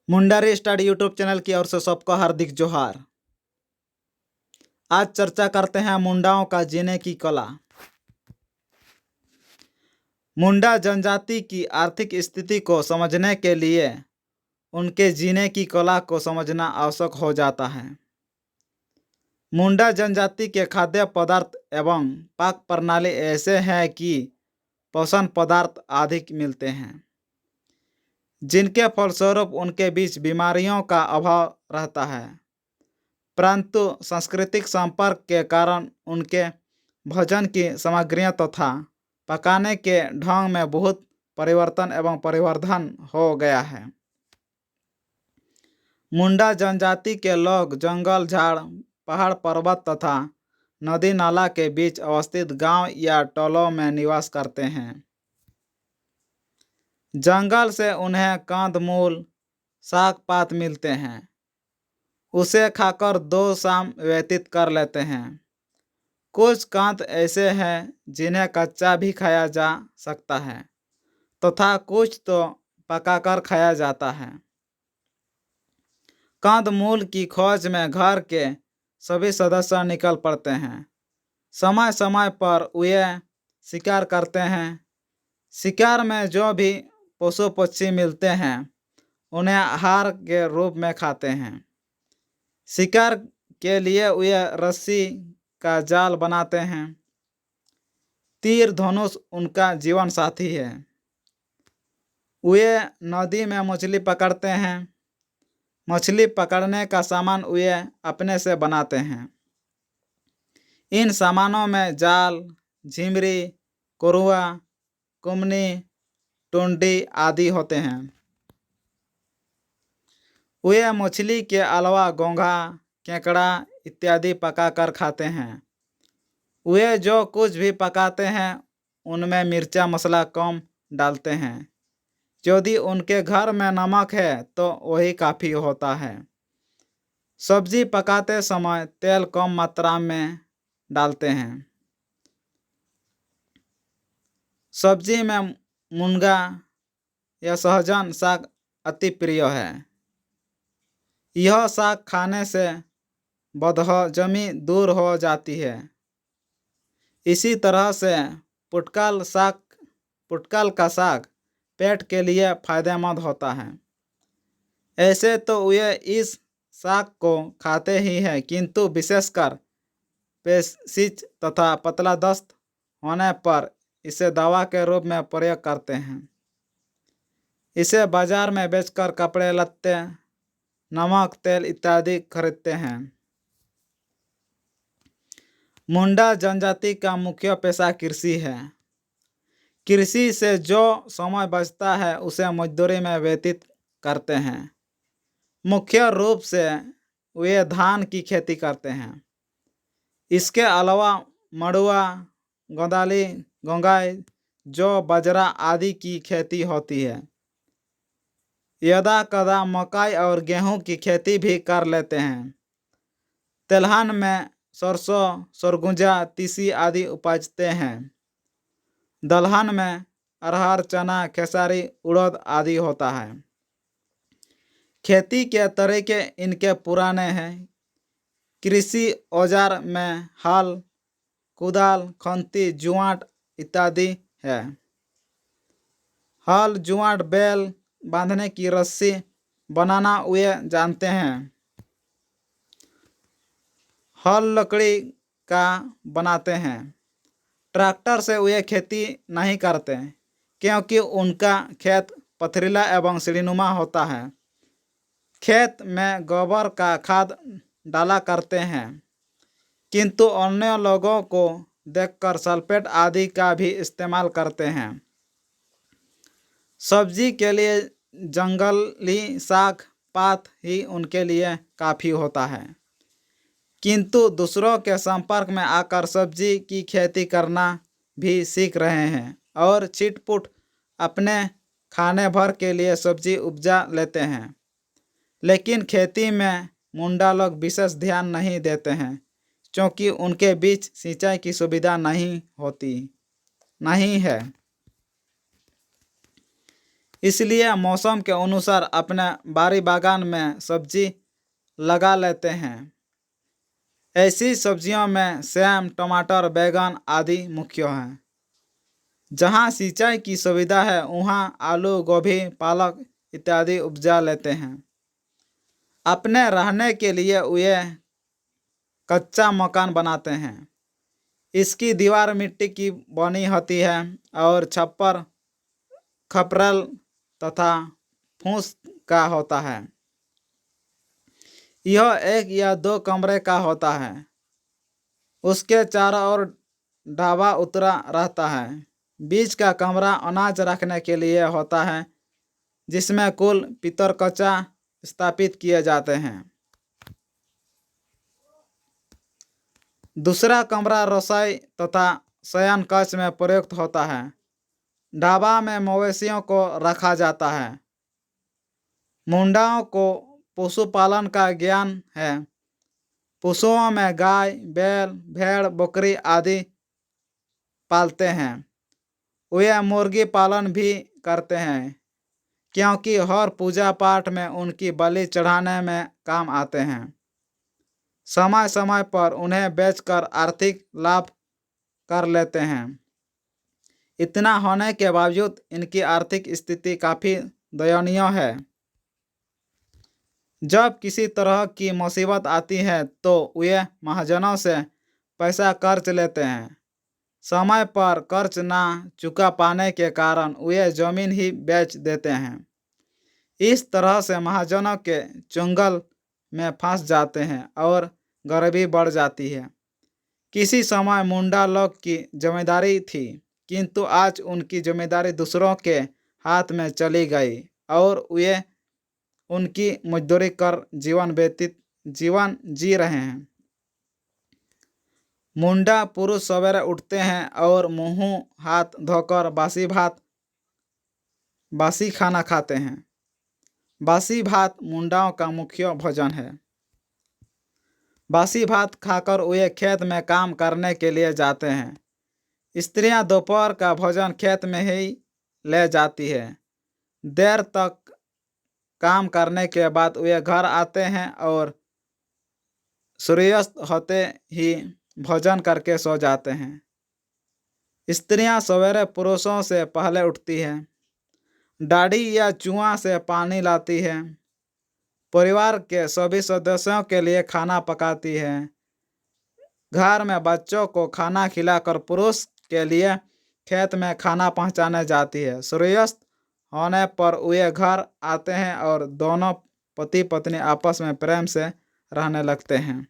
Mundari study YouTube channel की ओर से सबको हार्दिक जोहार। आज चर्चा करते हैं मुंडाओं का जीने की कला। मुंडा जनजाति की आर्थिक स्थिति को समझने के लिए उनके जीने की कला को समझना आवश्यक हो जाता है। मुंडा जनजाति के खाद्य पदार्थ एवं पाक प्रणाली ऐसे हैं कि पोषण पदार्थ अधिक मिलते हैं, जिनके फलस्वरूप उनके बीच बीमारियों का अभाव रहता है। परंतु सांस्कृतिक संपर्क के कारण उनके भोजन की सामग्रियां तथा पकाने के ढंग में बहुत परिवर्तन एवं परिवर्धन हो गया है। मुंडा जनजाति के लोग जंगल, झाड़, पहाड़, पर्वत तथा नदी नाला के बीच अवस्थित गांव या टोलों में निवास करते हैं। जंगल से उन्हें कंदमूल, साग पात मिलते हैं। उसे खाकर 2 शाम व्यतीत कर लेते हैं। कुछ कंद ऐसे हैं जिन्हें कच्चा भी खाया जा सकता है तथा कुछ तो पकाकर खाया जाता है। कंदमूल की खोज में घर के सभी सदस्य निकल पड़ते हैं। समय समय पर वे शिकार करते हैं। शिकार में जो भी पशु पक्षी मिलते हैं उन्हें आहार के रूप में खाते हैं। शिकार के लिए वे रस्सी का जाल बनाते हैं। तीर धनुष उनका जीवन साथी है। वे नदी में मछली पकड़ते हैं। मछली पकड़ने का सामान वे अपने से बनाते हैं। इन सामानों में जाल, झिमरी, कोरुआ, कुमनी, टुंडी आदि होते हैं। वे मछली के अलावा घोंघा, केकड़ा इत्यादि पकाकर खाते हैं। वे जो कुछ भी पकाते हैं उनमें मिर्चा मसाला कम डालते हैं। यदि उनके घर में नमक है तो वही काफ़ी होता है। सब्जी पकाते समय तेल कम मात्रा में डालते हैं। सब्जी में मुनगा या सहजन साग अति प्रिय है। यह साग खाने से बदहजमी दूर हो जाती है। इसी तरह से पुटकाल का साग पेट के लिए फायदेमंद होता है। ऐसे तो वे इस साग को खाते ही हैं, किंतु विशेषकर पेचिश तथा पतला दस्त होने पर इसे दवा के रूप में प्रयोग करते हैं। इसे बाजार में बेचकर कपड़े लत्ते, नमक, तेल इत्यादि खरीदते हैं। मुंडा जनजाति का मुख्य पेशा कृषि है। कृषि से जो समय बचता है उसे मजदूरी में व्यतीत करते हैं। मुख्य रूप से वे धान की खेती करते हैं। इसके अलावा मड़ुआ, गोदाली, गोंगाई, जौ, बाजरा आदि की खेती होती है। यदा कदा मकई और गेहूं की खेती भी कर लेते हैं। तिलहन में सरसों, सरगुजा, तीसी आदि उपजते हैं। दलहन में अरहर, चना, खेसारी, उड़द आदि होता है। खेती के तरीके इनके पुराने हैं। कृषि औजार में हल, कुदाल, खंती, जुआंट इत्यादि है। हल, जुआंट, बैल बांधने की रस्सी बनाना वे जानते हैं। हल लकड़ी का बनाते हैं। ट्रैक्टर से वे खेती नहीं करते क्योंकि उनका खेत पथरीला एवं सीढ़ीनुमा होता है। खेत में गोबर का खाद डाला करते हैं, किंतु अन्य लोगों को देखकर सल्फेट आदि का भी इस्तेमाल करते हैं। सब्जी के लिए जंगली साग पात ही उनके लिए काफ़ी होता है, किंतु दूसरों के संपर्क में आकर सब्जी की खेती करना भी सीख रहे हैं और छिटपुट अपने खाने भर के लिए सब्जी उपजा लेते हैं। लेकिन खेती में मुंडा लोग विशेष ध्यान नहीं देते हैं क्योंकि उनके बीच सिंचाई की सुविधा नहीं है। इसलिए मौसम के अनुसार अपने बाड़ी बागान में सब्जी लगा लेते हैं। ऐसी सब्जियों में सेम, टमाटर, बैगन आदि मुख्य हैं। जहाँ सिंचाई की सुविधा है वहाँ आलू, गोभी, पालक इत्यादि उपजा लेते हैं। अपने रहने के लिए वे कच्चा मकान बनाते हैं। इसकी दीवार मिट्टी की बनी होती है और छप्पर खपरल तथा फूस का होता है। यह 1 या 2 कमरे का होता है। उसके चारों ओर ढाबा उतरा रहता है। बीच का कमरा अनाज रखने के लिए होता है, जिसमें कुल पितर कच्चा स्थापित किए जाते हैं। दूसरा कमरा रसोई तथा शयन कक्ष में प्रयुक्त होता है। ढाबा में मवेशियों को रखा जाता है। मुंडाओं को पशुपालन का ज्ञान है। पशुओं में गाय, बैल, भेड़, बकरी आदि पालते हैं। वे मुर्गी पालन भी करते हैं, क्योंकि हर पूजा पाठ में उनकी बलि चढ़ाने में काम आते हैं। समय समय पर उन्हें बेचकर आर्थिक लाभ कर लेते हैं। इतना होने के बावजूद इनकी आर्थिक स्थिति काफ़ी दयनीय है। जब किसी तरह की मुसीबत आती है तो वे महाजनों से पैसा कर्ज लेते हैं। समय पर कर्ज ना चुका पाने के कारण वे जमीन ही बेच देते हैं। इस तरह से महाजनों के चुंगल में फंस जाते हैं और गरीबी बढ़ जाती है। किसी समय मुंडा लोग की जिम्मेदारी थी, किंतु आज उनकी जिम्मेदारी दूसरों के हाथ में चली गई और वे उनकी मजदूरी कर जीवन जी रहे हैं। मुंडा पुरुष सवेरे उठते हैं और मुंह हाथ धोकर बासी खाना खाते हैं। बासी भात मुंडाओं का मुख्य भोजन है। बासी भात खाकर वे खेत में काम करने के लिए जाते हैं। स्त्रियां दोपहर का भोजन खेत में ही ले जाती है। देर तक काम करने के बाद वे घर आते हैं और सूर्यास्त होते ही भोजन करके सो जाते हैं। स्त्रियां सवेरे पुरुषों से पहले उठती हैं। डाढ़ी या कुआं से पानी लाती है। परिवार के सभी सदस्यों के लिए खाना पकाती है। घर में बच्चों को खाना खिलाकर पुरुष के लिए खेत में खाना पहुंचाने जाती है। सूर्यास्त होने पर वे घर आते हैं और दोनों पति पत्नी आपस में प्रेम से रहने लगते हैं।